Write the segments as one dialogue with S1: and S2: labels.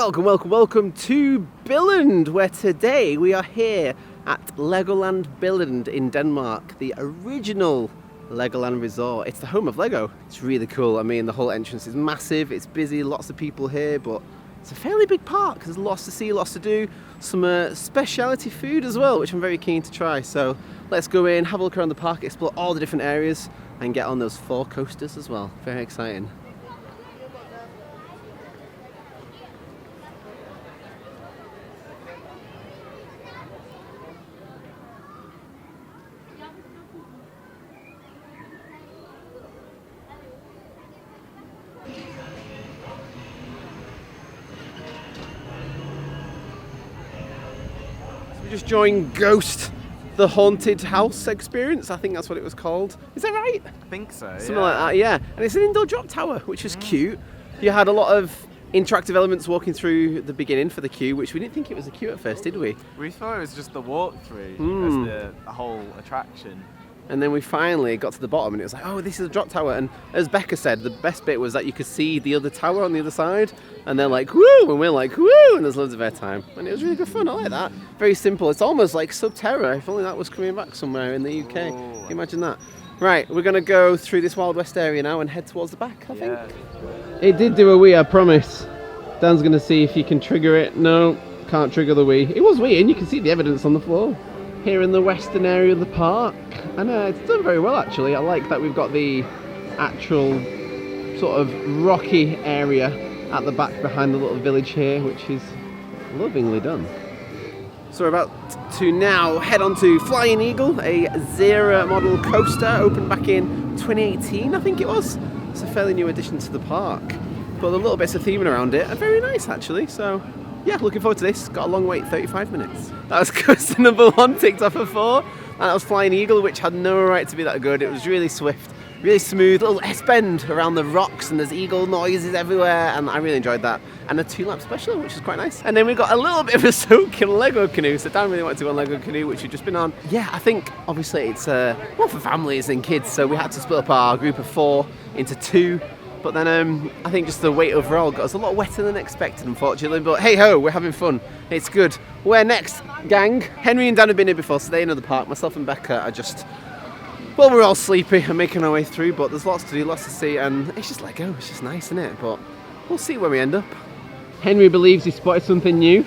S1: Welcome to Billund, where today we are here at LEGOLAND Billund in Denmark, the original LEGOLAND resort. It's the home of Lego. It's really cool. I mean, the whole entrance is massive, it's busy, lots of people here, but it's a fairly big park. There's lots to see, lots to do, some specialty food as well, which I'm very keen to try. So let's go in, have a look around the park, explore all the different areas, and get on those 4 coasters as well. Very exciting. Just joined Ghost, the haunted house experience. I think that's what it was called. Is that right?
S2: I think so.
S1: Something like that, yeah. And it's an indoor drop tower, which is cute. You had a lot of interactive elements walking through the beginning for the queue, which we didn't think it was a queue at first, did we?
S2: We thought it was just the walkthrough as the whole attraction.
S1: And then we finally got to the bottom and it was like, oh, this is a drop tower. And as Becca said, the best bit was that you could see the other tower on the other side. And they're like, woo! And we're like, woo! And there's loads of airtime. And it was really good fun. I like that. Very simple. It's almost like Subterra. If only that was coming back somewhere in the UK. Can you imagine that? Right, we're going to go through this Wild West area now and head towards the back, I think. It did do a wee, I promise. Dan's going to see if you can trigger it. No, can't trigger the wee. It was wee, and you can see the evidence on the floor. Here in the western area of the park, and it's done very well actually. I like that we've got the actual sort of rocky area at the back behind the little village here, which is lovingly done. So we're about to now head on to Flying Eagle, a Zera model coaster, opened back in 2018 I think it was. It's a fairly new addition to the park, but the little bits of theming around it are very nice actually, so yeah, looking forward to this. Got a long wait, 35 minutes. That was coaster number 1, ticked off of 4. And that was Flying Eagle, which had no right to be that good. It was really swift, really smooth, little S-bend around the rocks, and there's eagle noises everywhere, and I really enjoyed that. And a 2-lap special, which is quite nice. And then we got a little bit of a soak in Lego canoe, so Dan really wanted to go on Lego canoe, which we've just been on. Yeah, I think, obviously, it's more for families than kids, so we had to split up our group of 4 into 2. But then I think just the weight overall got us a lot wetter than expected, unfortunately. But hey ho, we're having fun. It's good. Where next, gang? Henry and Dan have been here before, so they know the park. Myself and Becca are just, well, we're all sleepy and making our way through, but there's lots to do, lots to see, and it's just Lego. It's just nice, isn't it? But we'll see where we end up. Henry believes he spotted something new,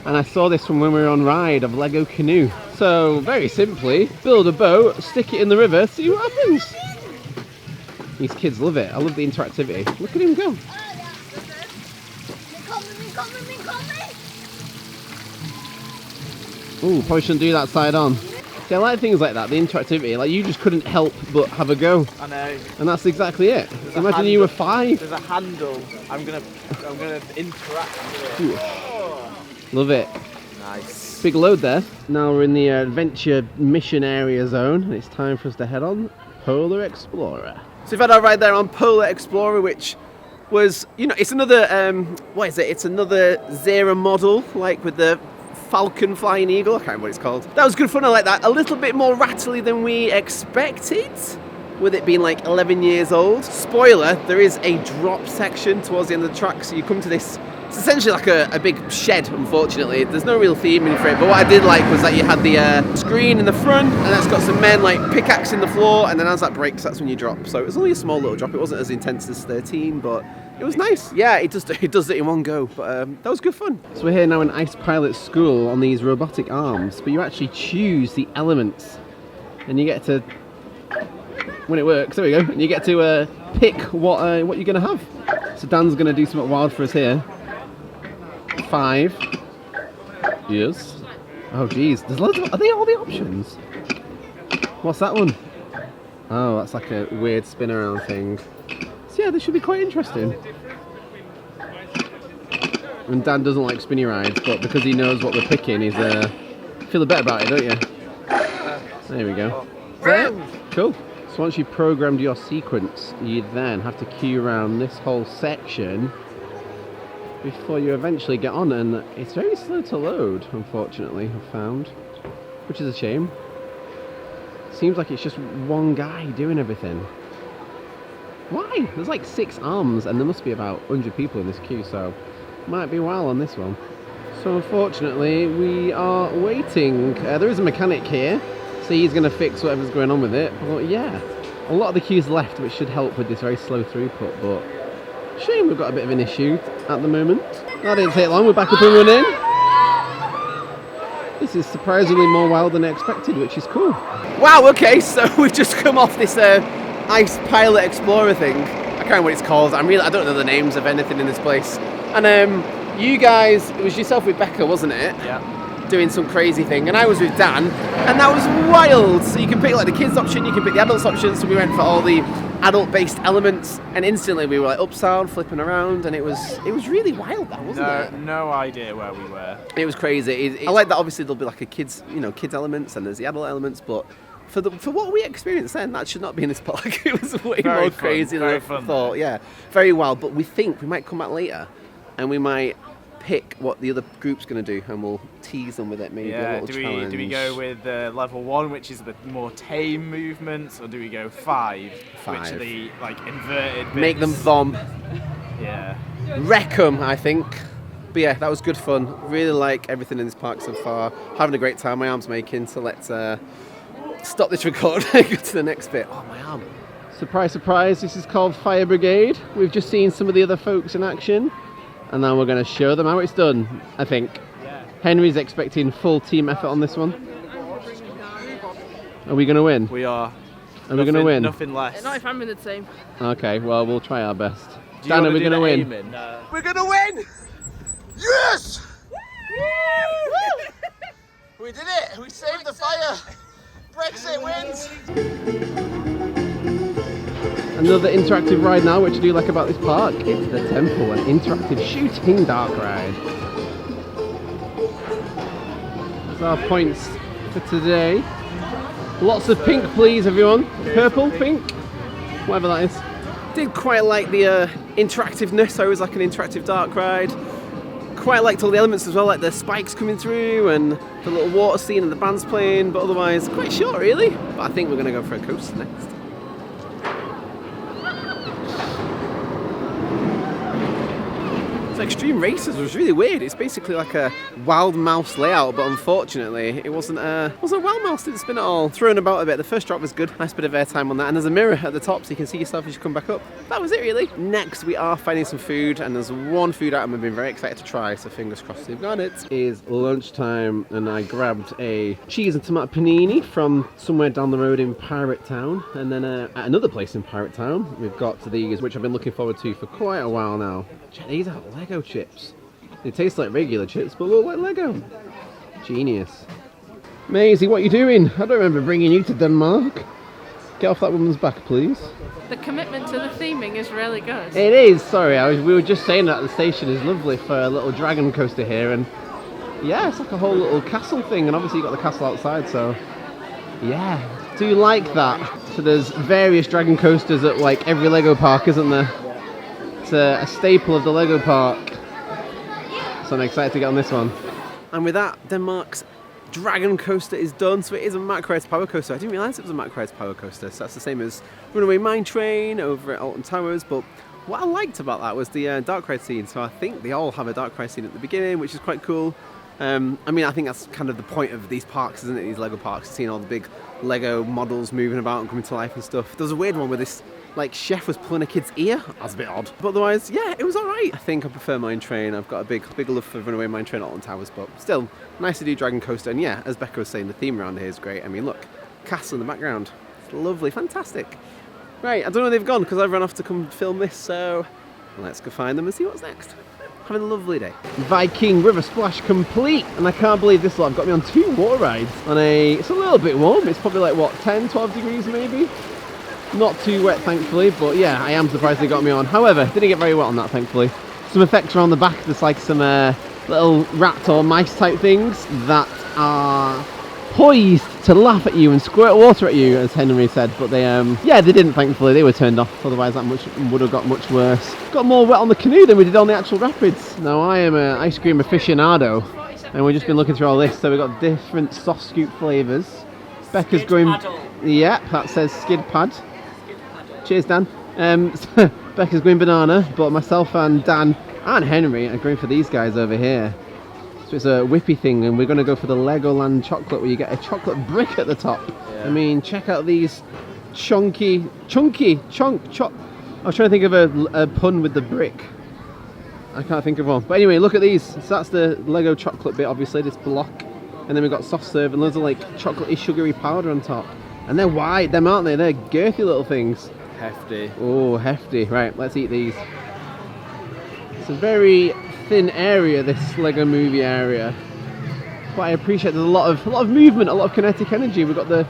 S1: and I saw this from when we were on ride of Lego canoe. So very simply, build a boat, stick it in the river, see what happens. These kids love it. I love the interactivity. Look at him go. Ooh, probably shouldn't do that side on. See, I like things like that, the interactivity. Like, you just couldn't help but have a go.
S2: I know.
S1: And that's exactly it. Imagine you were 5.
S2: There's a handle. I'm gonna interact with it. Oh.
S1: Love it.
S2: Nice.
S1: Big load there. Now we're in the adventure mission area zone, and it's time for us to head on Polar Explorer. So we've had our ride there on Polar Explorer, which was, you know, it's another, what is it? It's another Zera model, like with the Falcon Flying Eagle. I can't remember what it's called. That was good fun, I like that. A little bit more rattly than we expected, with it being like 11 years old. Spoiler, there is a drop section towards the end of the track, so you come to this, it's essentially like a big shed, unfortunately. There's no real theming for it, but what I did like was that you had the screen in the front, and that's got some men like pickaxing the floor, and then as that breaks, that's when you drop. So it was only a small little drop. It wasn't as intense as 13, but it was nice. Yeah, it does it in one go, but that was good fun. So we're here now in Ice Pilot School on these robotic arms, but you actually choose the elements, and you get to, when it works, there we go, and you get to pick what you're going to have. So Dan's going to do something wild for us here. 5. Yes. Oh geez, there's loads of, are they all the options? What's that one? Oh, that's like a weird spin around thing. So yeah, this should be quite interesting. And Dan doesn't like spinny rides, but because he knows what we're picking, he's feeling better about it, don't you? There we go. Cool. So once you've programmed your sequence, you then have to queue around this whole section before you eventually get on, and it's very slow to load, unfortunately, I've found, which is a shame. Seems like it's just one guy doing everything. Why? There's like 6 arms, and there must be about 100 people in this queue, so Might be a while on this one. So unfortunately, we are waiting. There is a mechanic here, so he's going to fix whatever's going on with it. But yeah, a lot of the queues left, which should help with this very slow throughput. But shame we've got a bit of an issue at the moment. That didn't take long. We're back up and running. This is surprisingly more wild than I expected, which is cool. Wow. Okay, so we've just come off this ice pilot explorer thing. I can't remember what it's called. I don't know the names of anything in this place. And you guys, it was yourself with Becca, wasn't it?
S2: Yeah.
S1: Doing some crazy thing, and I was with Dan, and that was wild. So you can pick like the kids option, you can pick the adults option. So we went for all the adult-based elements, and instantly we were like upside, flipping around, and it was really wild. That wasn't it?
S2: No idea where we were.
S1: It was crazy. I like that. Obviously, there'll be like a kids elements, and there's the adult elements, but for what we experienced then, that should not be in this park. It was way more crazy than I thought. Yeah, very wild. But we think we might come back later, and we might pick what the other group's going to do, and we'll tease them with it. Maybe a little challenge.
S2: Do we go with level 1, which is the more tame movements, or do we go 5, which are the like inverted bits?
S1: Make them vom.
S2: Yeah.
S1: Wreck 'em, I think. But yeah, that was good fun. Really like everything in this park so far. Having a great time. My arm's making, so let's stop this record and go to the next bit. Oh, my arm. Surprise, surprise. This is called Fire Brigade. We've just seen some of the other folks in action, and now we're going to show them how it's done, I think.
S2: Yeah.
S1: Henry's expecting full team effort on this one. Are we going to win?
S2: We are.
S1: Are we going to win?
S2: Nothing less.
S3: Not if I'm in the team.
S1: Okay, well, we'll try our best. Dan, are we going to win?
S2: No.
S1: We're going to win! Yes! We did it! We saved the fire! Brexit wins! Another interactive ride now, which I do like about this park. It's the Temple, an interactive shooting dark ride. That's our points for today. Lots of pink, please, everyone. Purple, pink, whatever that is. Did quite like the interactiveness. I always like an interactive dark ride. Quite liked all the elements as well, like the spikes coming through and the little water scene and the band's playing, but otherwise quite short really. But I think we're going to go for a coaster next. So Extreme Racers was really weird. It's basically like a wild mouse layout, but unfortunately it wasn't a wild mouse. Didn't spin at all. Thrown about a bit. The first drop was good. Nice bit of airtime on that. And there's a mirror at the top so you can see yourself as you come back up. That was it really. Next we are finding some food, and there's one food item I've been very excited to try, so fingers crossed we've got it. It is lunchtime, and I grabbed a cheese and tomato panini from somewhere down the road in Pirate Town, and then at another place in Pirate Town we've got these, which I've been looking forward to for quite a while now. Check these out, Lego chips. They taste like regular chips, but look like Lego. Genius. Maisie, what are you doing? I don't remember bringing you to Denmark. Get off that woman's back, please.
S3: The commitment to the theming is really good.
S1: It is, sorry, we were just saying that the station is lovely for a little dragon coaster here, and yeah, it's like a whole little castle thing, and obviously you've got the castle outside, so yeah, do like that. So there's various dragon coasters at like every Lego park, isn't there? It's a staple of the Lego park, so I'm excited to get on this one. And with that, Denmark's Dragon Coaster is done, so it is a macro-rated power coaster. I didn't realise it was a macro-rated power coaster, so that's the same as Runaway Mine Train over at Alton Towers, but what I liked about that was the dark ride scene. So I think they all have a dark ride scene at the beginning, which is quite cool. I mean, I think that's kind of the point of these parks, isn't it? These Lego parks, seeing all the big Lego models moving about and coming to life and stuff. There was a weird one where this like chef was pulling a kid's ear. That was a bit odd. But otherwise, yeah, it was alright. I think I prefer Mine Train. I've got a big love for Runaway Mine Train at Alton Towers, but still, nice to do Dragon Coaster. And yeah, as Becca was saying, the theme around here is great. I mean, look, castle in the background. It's lovely, fantastic. Right, I don't know where they've gone because I've run off to come film this, so let's go find them and see what's next. Having a lovely day. Viking River Splash complete, and I can't believe this lot. I've got me on 2 water rides on it's a little bit warm. It's probably like what, 10, 12 degrees maybe? Not too wet, thankfully, but yeah, I am surprised they got me on. However, didn't get very wet on that, thankfully. Some effects around the back. There's like some little rat or mice type things that are poised to laugh at you and squirt water at you, as Henry said, but they yeah, they didn't, thankfully. They were turned off, otherwise that would have got much worse. Got more wet on the canoe than we did on the actual rapids. Now I am an ice cream aficionado, and we've just been looking through all this, so we've got different soft scoop flavours. Becca's going, yep, that says skid pad. Cheers, Dan. Becca's going banana, but myself and Dan and Henry are going for these guys over here. So it's a whippy thing, and we're going to go for the Legoland chocolate, where you get a chocolate brick at the top. Yeah. I mean, check out these chunky. I was trying to think of a pun with the brick. I can't think of one. But anyway, look at these. So that's the Lego chocolate bit, obviously, this block. And then we've got soft serve and loads of like chocolatey, sugary powder on top. And they're white, them aren't they? They're girthy little things.
S2: Hefty.
S1: Oh, hefty. Right, let's eat these. It's a very thin area, this Lego movie area. But I appreciate there's a lot of movement, a lot of kinetic energy. We've got the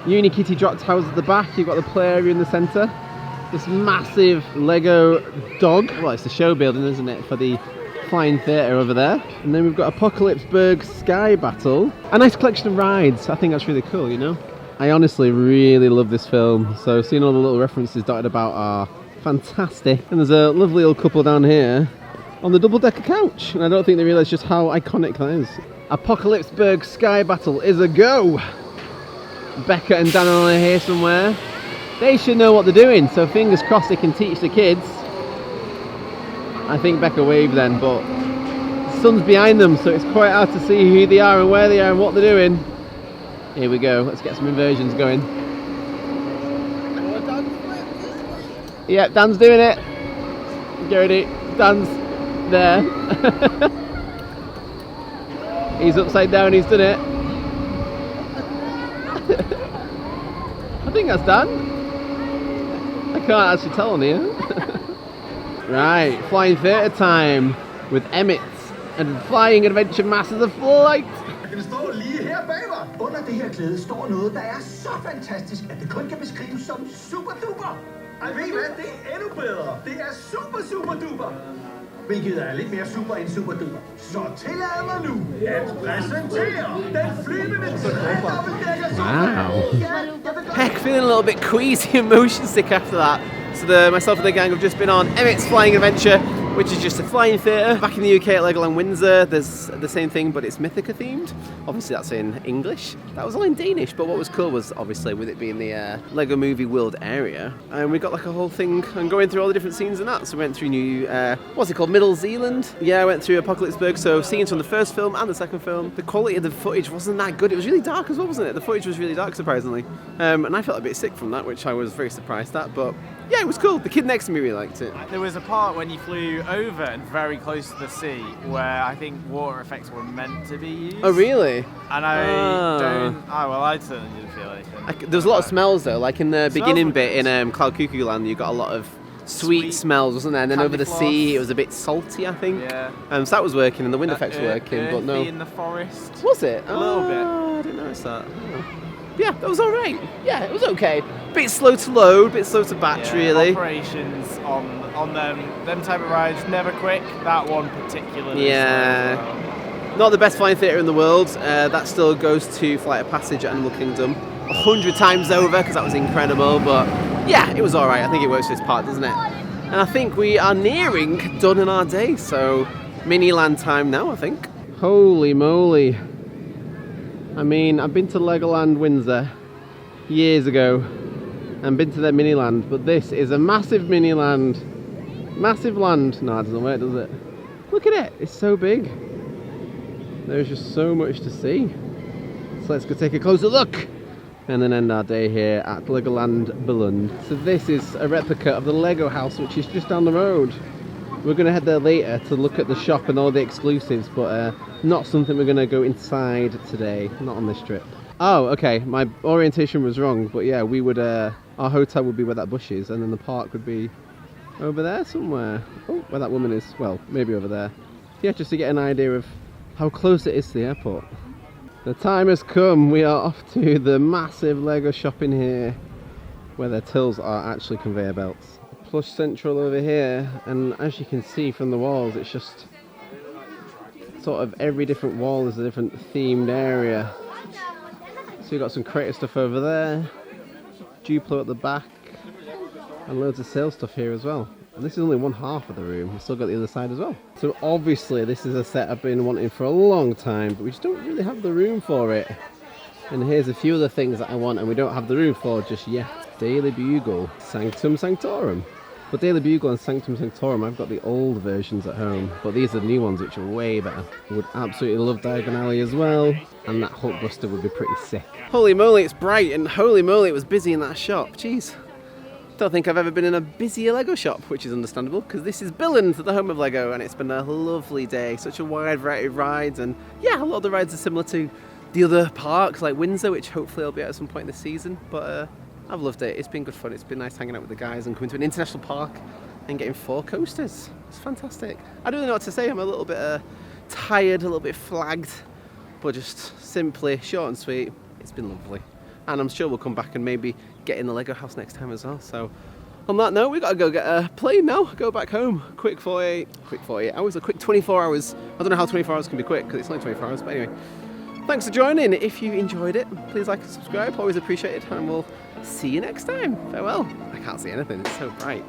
S1: Unikitty drop towers at the back, you've got the play area in the centre. This massive Lego dog. Well, it's the show building, isn't it, for the Flying Theatre over there. And then we've got Apocalypseburg Sky Battle. A nice collection of rides. I think that's really cool, you know? I honestly really love this film. So seeing all the little references dotted about are fantastic. And there's a lovely little couple down here on the double-decker couch. And I don't think they realise just how iconic that is. Apocalypseburg Sky Battle is a go. Becca and Dan are here somewhere. They should know what they're doing, so fingers crossed they can teach the kids. I think Becca waved then, but the sun's behind them, so it's quite hard to see who they are and where they are and what they're doing. Here we go, let's get some inversions going. Yep, Dan's doing it. Get ready, Dan's there. He's upside down, he's done it. I think that's Dan. I can't actually tell on here. Right, Flying Theatre time with Emmett and Flying Adventure Masters of Flight.
S4: Den står lige her bag mig. Under det her klæde står noget, der er så fantastisk, at det kun kan beskrives som super duper. Og ved I hvad? Det er endnu bedre. Det er super duper. Hvilket er lidt mere super end super duper. Så tillad mig nu at præsentere den flyvende tredobbeldækker.
S1: Wow. Heck, feeling a little bit queasy and motion sick after that. So myself and the gang have just been on Emmett's Flying Adventure, which is just a flying theatre. Back in the UK at Legoland Windsor, there's the same thing, but it's Mythica themed. Obviously that's in English. That was all in Danish, but what was cool was obviously with it being the Lego Movie World area, and we got like a whole thing and going through all the different scenes and that. So we went through what's it called, Middle Zealand? Yeah, I went through Apocalypseburg, so scenes from the first film and the second film. The quality of the footage wasn't that good. It was really dark as well, wasn't it? The footage was really dark, surprisingly. And I felt a bit sick from that, which I was very surprised at, but yeah, it was cool. The kid next to me really liked it.
S2: There was a part when you flew over and very close to the sea where I think water effects were meant to be used.
S1: Oh, really?
S2: And I certainly didn't feel anything.
S1: There was a lot of smells though, like in the beginning bit in Cloud Cuckoo Land, you got a lot of sweet smells, wasn't there? And then over the sea, it was a bit salty, I think. Yeah. So that was working, and the wind effects were working, but no.
S2: In the forest.
S1: Was it?
S2: A little bit.
S1: I didn't notice that. Yeah, that was alright. Yeah, it was okay. Bit slow to load, bit slow to batch, really.
S2: Operations on them type of rides, never quick. That one particularly.
S1: Yeah.
S2: Slow as well.
S1: Not the best flying theatre in the world. That still goes to Flight of Passage at Animal Kingdom 100 times over, because that was incredible. But yeah, it was alright. I think it works for this part, doesn't it? And I think we are nearing done in our day. So Miniland time now, I think. Holy moly. I mean, I've been to Legoland Windsor years ago and been to their Miniland, but this is a massive Miniland. Massive land. No, it doesn't work, does it? Look at it, it's so big. There's just so much to see. So let's go take a closer look and then end our day here at Legoland Billund. So this is a replica of the Lego house, which is just down the road. We're going to head there later to look at the shop and all the exclusives, but not something we're going to go inside today, not on this trip. Oh, okay, my orientation was wrong, but yeah, we would, our hotel would be where that bush is, and then the park would be over there somewhere. Oh, where that woman is, well, maybe over there. Yeah, just to get an idea of how close it is to the airport. The time has come, we are off to the massive Lego shop in here, where their tills are actually conveyor belts. Plush Central over here, and as you can see from the walls, it's just sort of every different wall is a different themed area. So you've got some creative stuff over there, Duplo at the back, and loads of sales stuff here as well. And this is only one half of the room, we've still got the other side as well. So obviously this is a set I've been wanting for a long time, but we just don't really have the room for it. And here's a few of the things that I want and we don't have the room for just yet. Daily Bugle, Sanctum Sanctorum. For Daily Bugle and Sanctum Sanctorum, I've got the old versions at home, but these are the new ones which are way better. I would absolutely love Diagon Alley as well, and that Hulkbuster would be pretty sick. Holy moly, it's bright, and holy moly, it was busy in that shop. Jeez. Don't think I've ever been in a busier Lego shop, which is understandable, because this is Billund, the home of Lego, and it's been a lovely day. Such a wide variety of rides, and yeah, a lot of the rides are similar to the other parks, like Windsor, which hopefully I'll be at some point this season, but I've loved it. It's been good fun. It's been nice hanging out with the guys and coming to an international park and getting 4 coasters. It's fantastic. I don't really know what to say. I'm a little bit tired, a little bit flagged, but just simply short and sweet. It's been lovely. And I'm sure we'll come back and maybe get in the Lego house next time as well. So on that note, we've got to go get a plane now, go back home. Quick 48 hours, a quick 24 hours. I don't know how 24 hours can be quick because it's only 24 hours, but anyway. Thanks for joining. If you enjoyed it, please like and subscribe. Always appreciate it, and we'll see you next time. Farewell. I can't see anything, it's so bright.